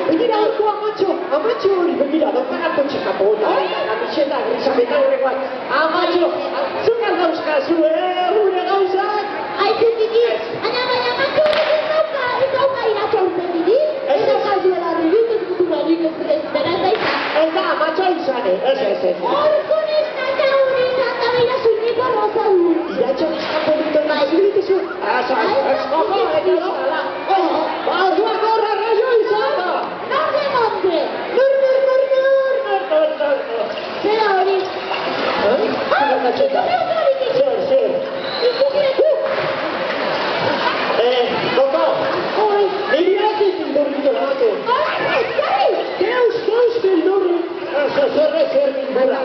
begira horko amatxo hori, begira, daukan kotxe kapota, kamiseta, grisabeta horrekoak, amatxo, zukaz dauzkazu, gure gauzak? Aizu tiki, baina amatxo horrek ez dauka iratxaurten diri, ez dauka duela diri, ez duturarik ez bera ez da izan. Ez da, amatxo izan, ez. Horko neskata hori izan da beira zuniko rosa du. Iratxo neskapo duten nahi dituzu? Ojo, eta dozala. Orduak horra raio izan da. Norde. Zera hori. Zer. Koko, niri hatik indurrito lagatu. Deus, indurri. Zer indurra.